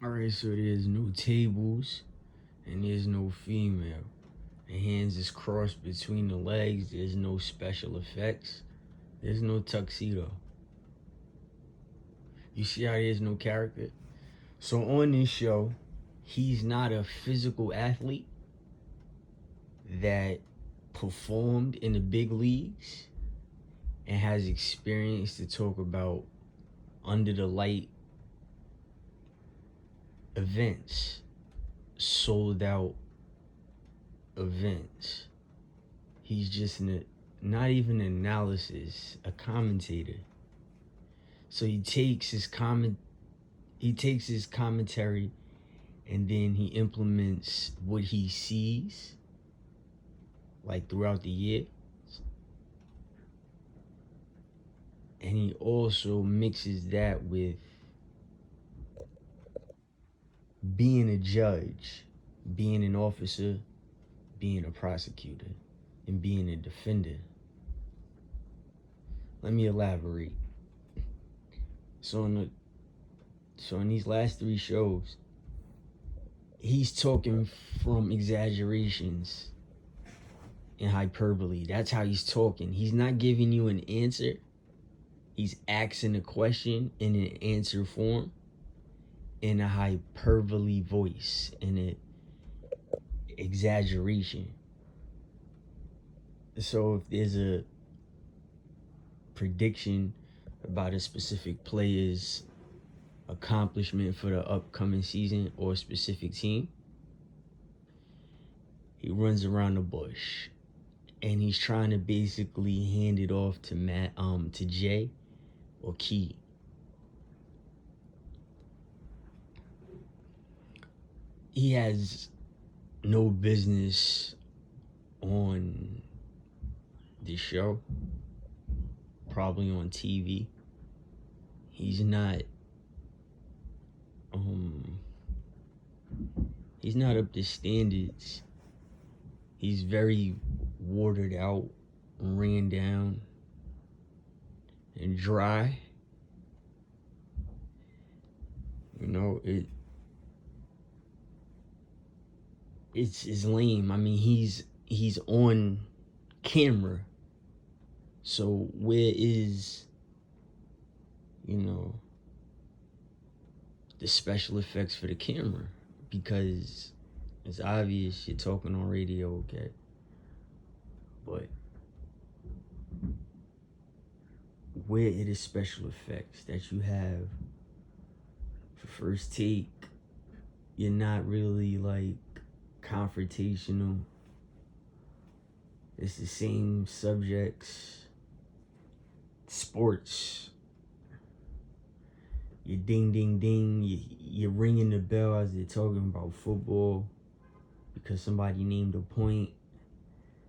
Alright, so there's no tables and there's no female. The hands is crossed between the legs. There's no special effects. There's no tuxedo. You see how there's no character? So on this show, he's not a physical athlete that performed in the big leagues and has experience to talk about under the light events, sold out events. He's just not even an analysis, a commentator. So he takes his commentary and then he implements what he sees like throughout the year. And he also mixes that with being a judge, being an officer, being a prosecutor, and being a defender. Let me elaborate. So in these last three shows, he's talking from exaggerations and hyperbole. That's how he's talking. He's not giving you an answer. He's asking a question in an answer form, in a hyperbole voice, in an exaggeration. So if there's a prediction about a specific player's accomplishment for the upcoming season or a specific team, he runs around the bush and he's trying to basically hand it off to Jay or Key. He has no business on the show, probably on TV. He's not up to standards. He's very watered out, ran down, and dry. You know, it's lame. I mean, he's on camera. So where is, the special effects for the camera? Because it's obvious you're talking on radio, okay? But where are the special effects that you have for first take? You're not really like confrontational. It's the same subjects. Sports. You ding ding ding. You're ringing the bell as they're talking about football because somebody named a point.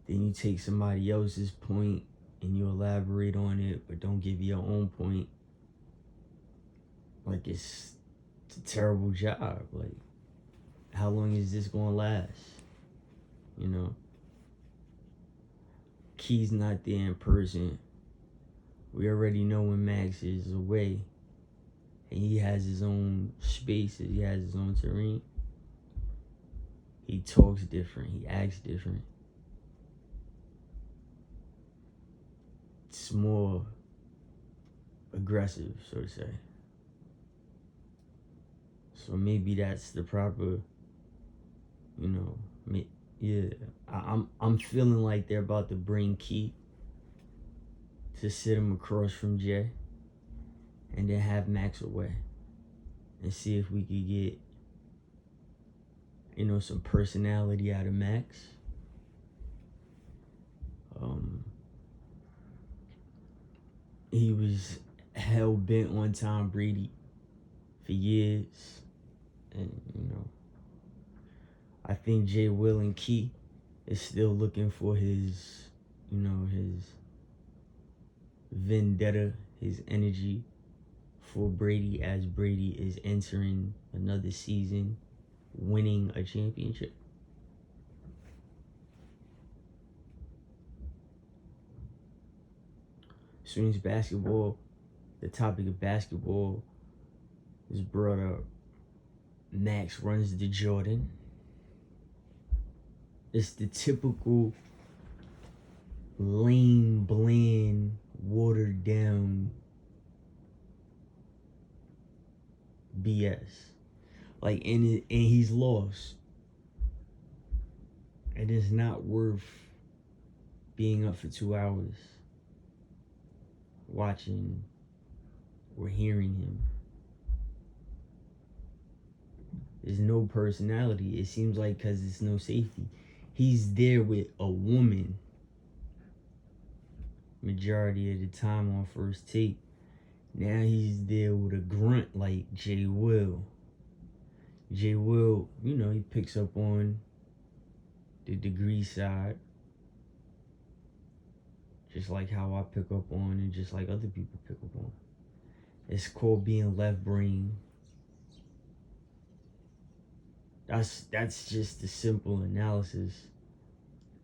Then you take somebody else's point and you elaborate on it, but don't give your own point. Like it's a terrible job. Like, how long is this gonna last? You know? Key's not there in person. We already know when Max is away and he has his own spaces, he has his own terrain. He talks different, he acts different. It's more aggressive, so to say. So maybe that's the proper, yeah. I'm feeling like they're about to bring Key to sit him across from Jay and then have Max away and see if we could get, some personality out of Max. He was hell bent on Tom Brady for years, and I think Jay Will and Key is still looking for his vendetta, his energy for Brady as Brady is entering another season, winning a championship. As soon as the topic of basketball is brought up, Max runs the Jordan. It's the typical lame, bland, watered down BS. Like, and he's lost. And it's not worth being up for 2 hours watching or hearing him. There's no personality. It seems like because there's no safety. He's there with a woman majority of the time on first take. Now he's there with a grunt like Jay Will. Jay Will, you know, he picks up on the degree side. Just like how I pick up on and just like other people pick up on. It's called being left brain. That's just the simple analysis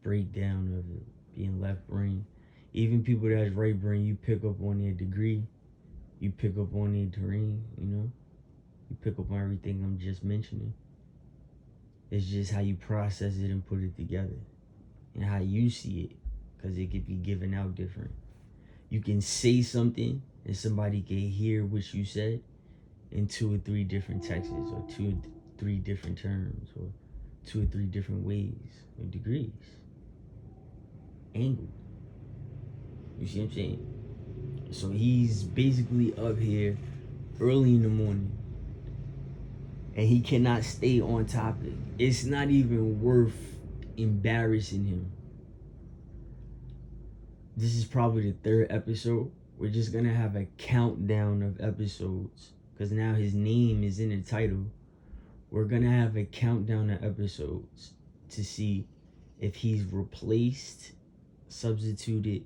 breakdown of it, being left brain. Even people that's right brain, you pick up on their degree, you pick up on their terrain, you know? You pick up on everything I'm just mentioning. It's just how you process it and put it together. And how you see it. Because it could be given out different. You can say something and somebody can hear what you said in 2 or 3 different texts, or 2 or 3 different terms, or 2 or 3 different ways or degrees. Angle. You see what I'm saying? So he's basically up here early in the morning and he cannot stay on topic. It's not even worth embarrassing him. This is probably the 3rd episode. We're just gonna have a countdown of episodes because now his name is in the title. We're gonna have a countdown of episodes to see if he's replaced, substituted,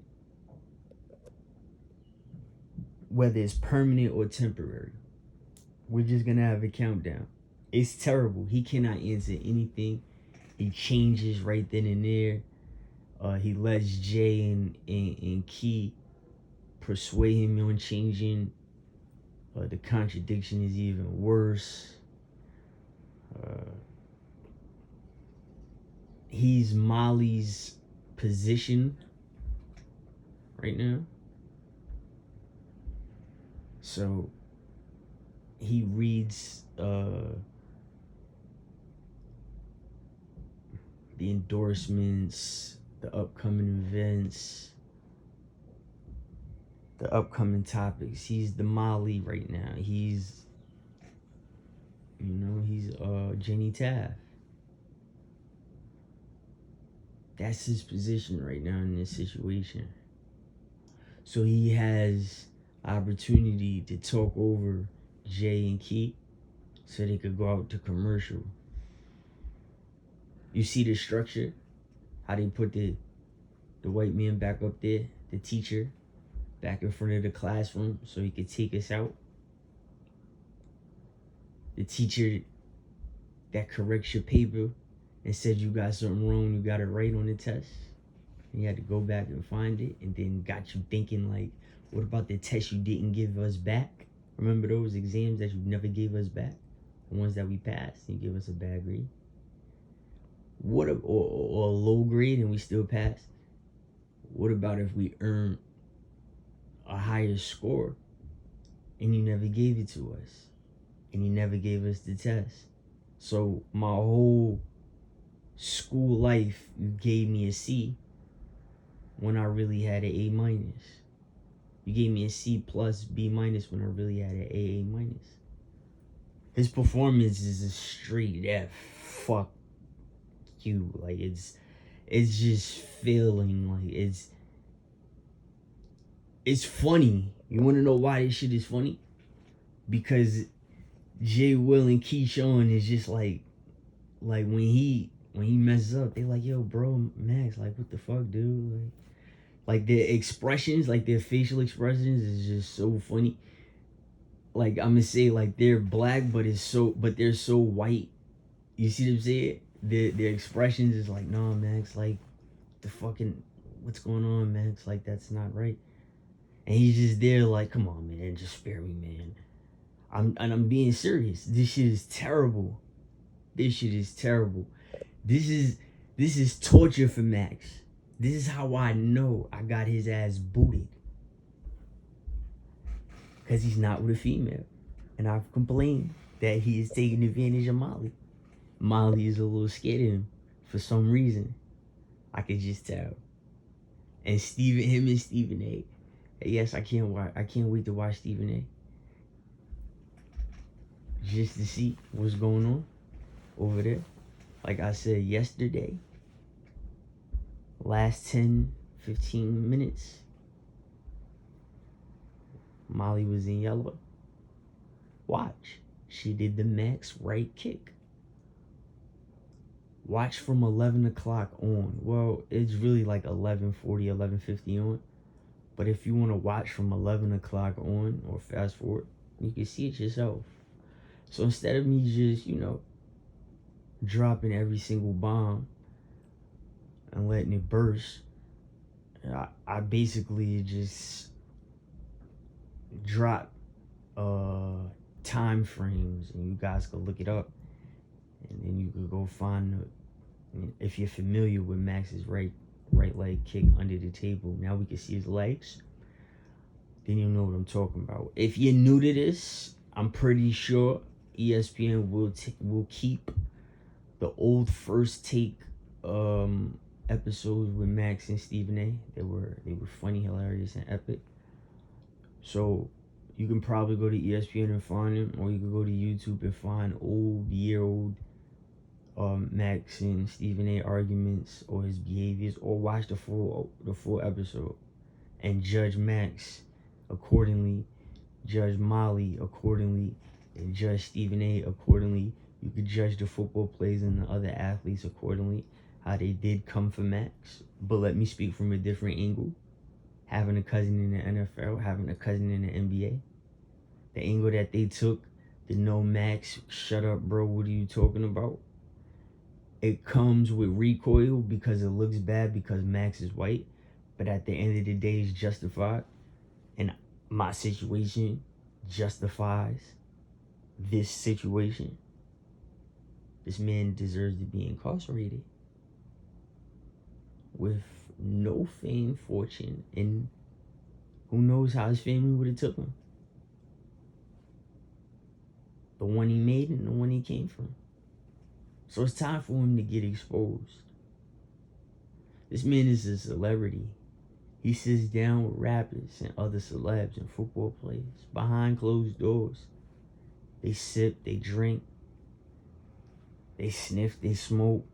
whether it's permanent or temporary. We're just gonna have a countdown. It's terrible. He cannot answer anything. He changes right then and there. He lets Jay and Key persuade him on changing. The contradiction is even worse. He's Molly's position right now. So he reads the endorsements, the upcoming events, the upcoming topics. He's the Molly right now. He's Jenny Taft. That's his position right now in this situation. So he has opportunity to talk over Jay and Key so they could go out to commercial. You see the structure? How they put the white man back up there, the teacher back in front of the classroom so he could take us out. The teacher that corrects your paper and said you got something wrong, you got it right on the test. And you had to go back and find it, and then got you thinking like, what about the test you didn't give us back? Remember those exams that you never gave us back? The ones that we passed and you give us a bad grade? Or a low grade and we still pass? What about if we earn a higher score and you never gave it to us? And you never gave us the test? So my whole school life, you gave me a C when I really had an A minus. You gave me a C plus B minus when I really had an A minus. His performance is a straight F. Fuck you. Like it's just failing. Like it's funny. You want to know why this shit is funny? Because Jay Will and Keyshawn is just like when he messes up, they like, yo, bro, Max, like, what the fuck, dude? Like their expressions, like their facial expressions is just so funny. Like I'm gonna say, like they're black, but they're so white. You see what I'm saying? Their expressions is like, nah, Max, like the fucking, what's going on, Max? Like that's not right. And he's just there, like, come on, man, just spare me, man. I'm being serious. This shit is terrible. This shit is terrible. This is torture for Max. This is how I know I got his ass booted. Because he's not with a female. And I've complained that he is taking advantage of Molly. Molly is a little scared of him for some reason. I could just tell. And him and Stephen A. Yes, I can't wait to watch Stephen A. Just to see what's going on over there. Like I said yesterday, last 10-15 minutes, Molly was in yellow. Watch. She did the Max right kick. Watch from 11 o'clock on. Well, it's really like 11:40, 11:50 on. But if you want to watch from 11 o'clock on or fast forward, you can see it yourself. So instead of me just, dropping every single bomb and letting it burst, I basically just drop time frames, and you guys can look it up, and then you could go find if you're familiar with Max's right leg kick under the table. Now we can see his legs. Then you know what I'm talking about. If you're new to this, I'm pretty sure ESPN will keep the old First Take episodes with Max and Stephen A. They were funny, hilarious, and epic. So you can probably go to ESPN and find them, or you can go to YouTube and find old Max and Stephen A. arguments or his behaviors, or watch the full episode and judge Max accordingly, judge Molly accordingly, and judge Stephen A. accordingly. You could judge the football players and the other athletes accordingly, how they did come for Max. But let me speak from a different angle. Having a cousin in the NFL, having a cousin in the NBA. The angle that they took, the no Max, shut up, bro, what are you talking about? It comes with recoil because it looks bad because Max is white. But at the end of the day, it's justified. And my situation justifies this situation. This man deserves to be incarcerated with no fame, fortune, and who knows how his family would have took him. The one he made and the one he came from. So it's time for him to get exposed. This man is a celebrity. He sits down with rappers and other celebs and football players behind closed doors. They sip, they drink, they sniff, they smoke.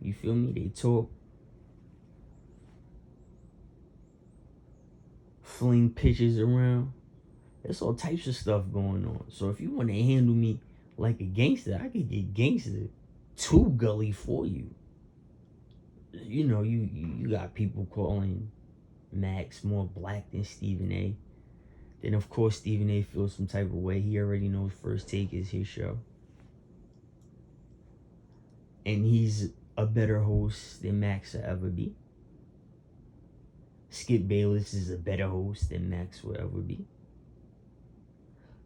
You feel me? They talk. Fling pitches around. There's all types of stuff going on. So if you want to handle me like a gangster, I could get gangster too gully for you. You got people calling Max more black than Stephen A. Then of course Stephen A feels some type of way. He already knows First Take is his show. And he's a better host than Max will ever be. Skip Bayless is a better host than Max will ever be.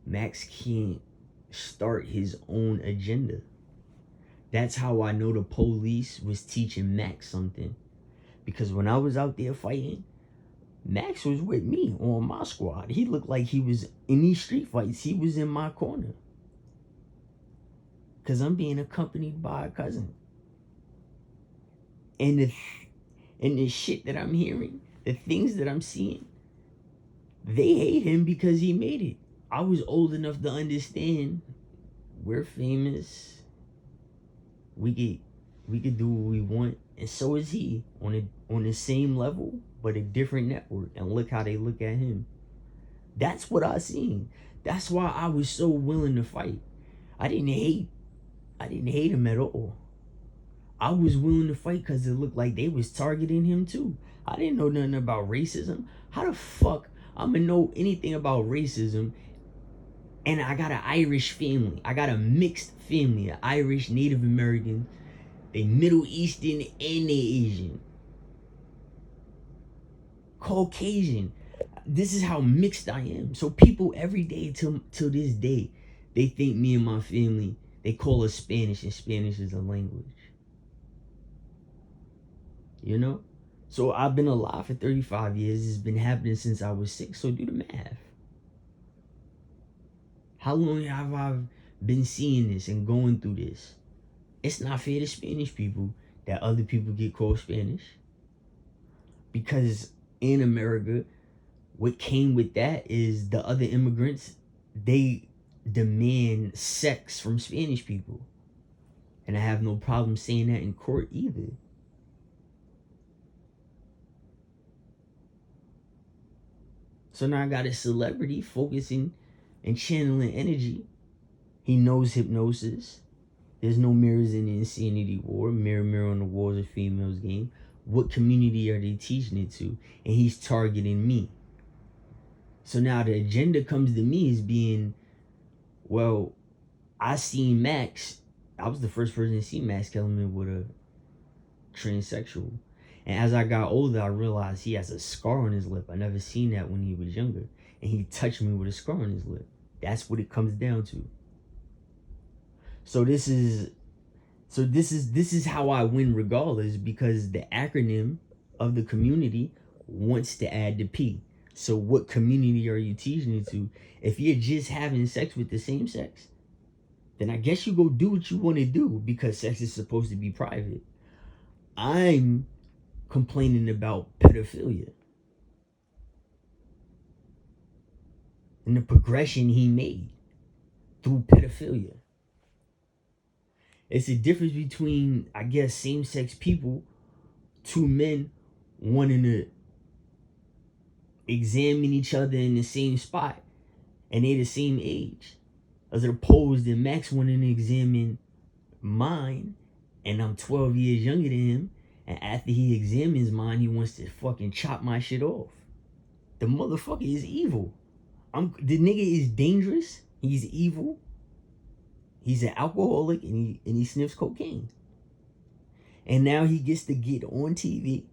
Max can't start his own agenda. That's how I know the police was teaching Max something. Because when I was out there fighting, Max was with me on my squad. He looked like he was in these street fights. He was in my corner. Because I'm being accompanied by a cousin. And the shit that I'm hearing, the things that I'm seeing, they hate him because he made it. I was old enough to understand we're famous. We could do what we want, and so is he on the same level, but a different network. And look how they look at him. That's what I seen. That's why I was so willing to fight. I didn't hate him at all. I was willing to fight because it looked like they was targeting him too. I didn't know nothing about racism. How the fuck I'm gonna know anything about racism? And I got an Irish family. I got a mixed family. An Irish, Native American, they Middle Eastern, and they Asian. Caucasian. this is how mixed I am. So people every day till this day, they think me and my family, they call us Spanish, and Spanish is a language. You know? So I've been alive for 35 years. It's been happening since I was 6. So do the math. How long have I been seeing this and going through this? It's not fair to Spanish people that other people get called Spanish. Because in America, what came with that is the other immigrants, they demand sex from Spanish people. And I have no problem saying that in court either. So now I got a celebrity focusing and channeling energy. He knows hypnosis. There's no mirrors in the insanity war. Mirror, mirror on the walls of females game. What community are they teaching it to? And he's targeting me. So now the agenda comes to me as being, well, I seen Max. I was the first person to see Max Kellerman with a transsexual. And as I got older, I realized he has a scar on his lip. I never seen that when he was younger. And he touched me with a scar on his lip. That's what it comes down to. So this is how I win regardless, because the acronym of the community wants to add the P. So what community are you teaching it to? If you're just having sex with the same sex, then I guess you go do what you want to do, because sex is supposed to be private. I'm complaining about pedophilia and the progression he made through pedophilia. It's a difference between, I guess, same-sex people, two men wanting to examine each other in the same spot and they're the same age, as opposed to Max wanting to examine mine and I'm 12 years younger than him, and after he examines mine, he wants to fucking chop my shit off. The motherfucker is evil. The nigga is dangerous. He's evil. He's an alcoholic, and he sniffs cocaine. And now he gets to get on TV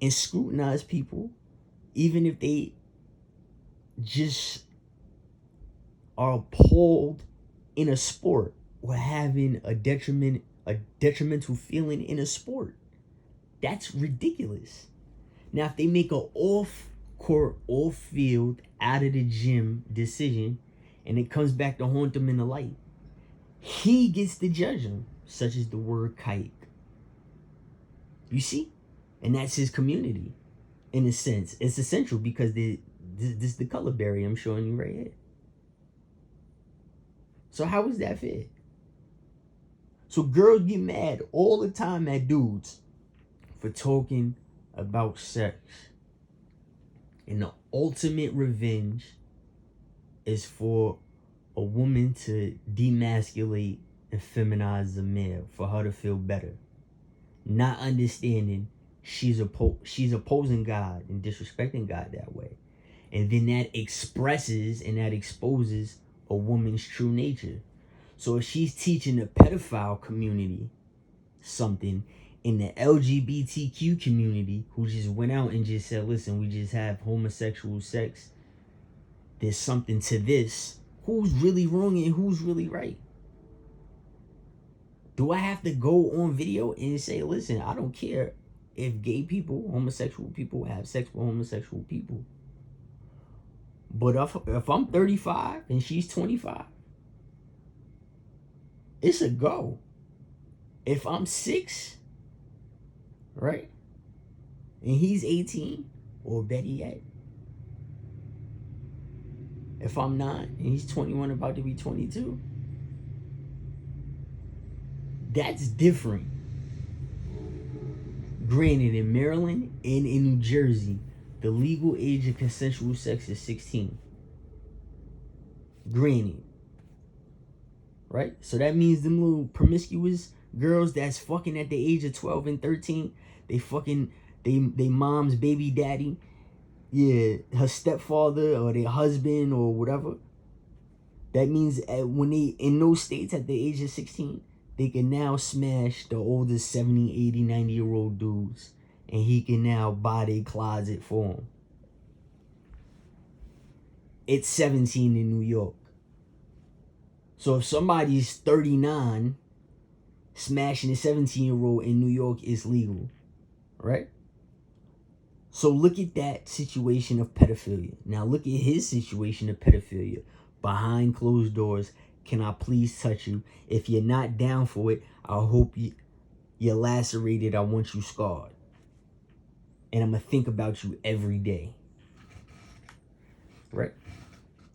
and scrutinize people, even if they just are appalled in a sport or having a detrimental feeling in a sport. That's ridiculous. Now, if they make a off-court, off-field, out of the gym decision, and it comes back to haunt them in the light, he gets to judge them, such as the word kike. You see? And that's his community, in a sense. It's essential because this is the color barrier I'm showing you right here. So how is that fair? So girls get mad all the time at dudes for talking about sex. And the ultimate revenge is for a woman to demasculate and feminize a male for her to feel better. Not understanding she's opposing God and disrespecting God that way. And then that expresses and that exposes a woman's true nature. So if she's teaching the pedophile community something, in the LGBTQ community who just went out and just said, listen, we just have homosexual sex, there's something to this, who's really wrong and who's really right? Do I have to go on video and say, listen, I don't care if gay people, homosexual people have sex with homosexual people, but if I'm 35 and she's 25, it's a go. If I'm 6, right, and he's 18, or better yet, if I'm 9 and he's 21, about to be 22, that's different. Granted, in Maryland and in New Jersey, the legal age of consensual sex is 16. Granted. Right? So that means them little promiscuous girls that's fucking at the age of 12 and 13, they fucking, they mom's baby daddy, yeah, her stepfather or their husband or whatever. That means when they, in those states at the age of 16, they can now smash the older 70, 80, 90-year-old dudes, and he can now buy their closet for them. it's 17 in New York. So if somebody's 39 smashing a 17-year-old in New York is legal, right? So look at that situation of pedophilia. Now look at his situation of pedophilia. Behind closed doors, can I please touch you? If you're not down for it, I hope you're lacerated. I want you scarred. And I'm going to think about you every day. Right?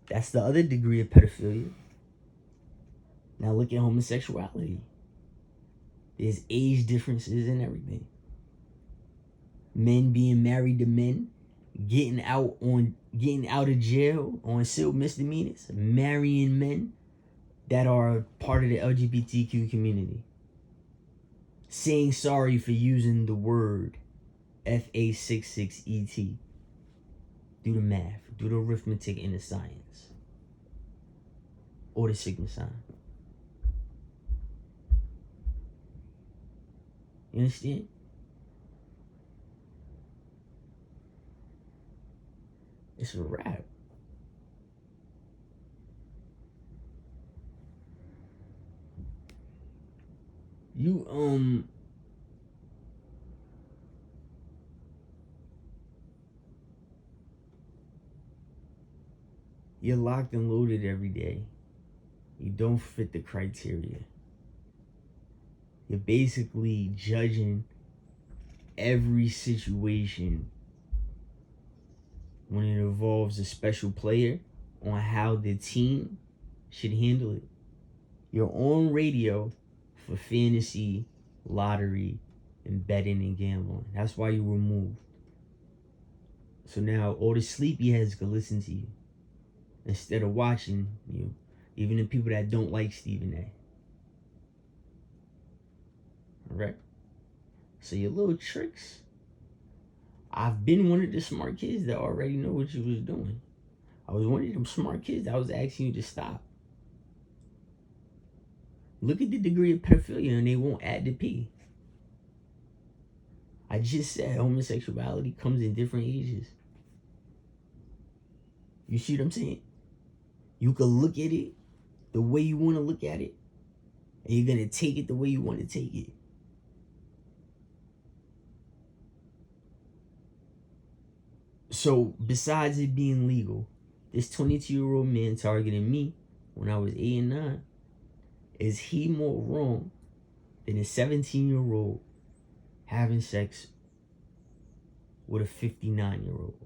That's the other degree of pedophilia. Now look at homosexuality. There's age differences and everything. Men being married to men, getting out of jail on civil misdemeanors, marrying men that are part of the LGBTQ community, saying sorry for using the word FA66ET. Do the math, do the arithmetic and the science, or the sigma sign. You understand? It's a wrap. You're locked and loaded every day. You don't fit the criteria. You're basically judging every situation when it involves a special player on how the team should handle it. You're on radio for fantasy, lottery, and betting and gambling. That's why you were moved. So now all the sleepyheads can listen to you instead of watching you, even the people that don't like Stephen A. Alright? So your little tricks. I've been one of the smart kids that already know what you was doing. I was one of them smart kids that was asking you to stop. Look at the degree of pedophilia and they won't add the P. I just said homosexuality comes in different ages. You see what I'm saying? You can look at it the way you want to look at it, and you're going to take it the way you want to take it. So, besides it being legal, this 22-year-old man targeting me when I was 8 and 9, is he more wrong than a 17-year-old having sex with a 59-year-old?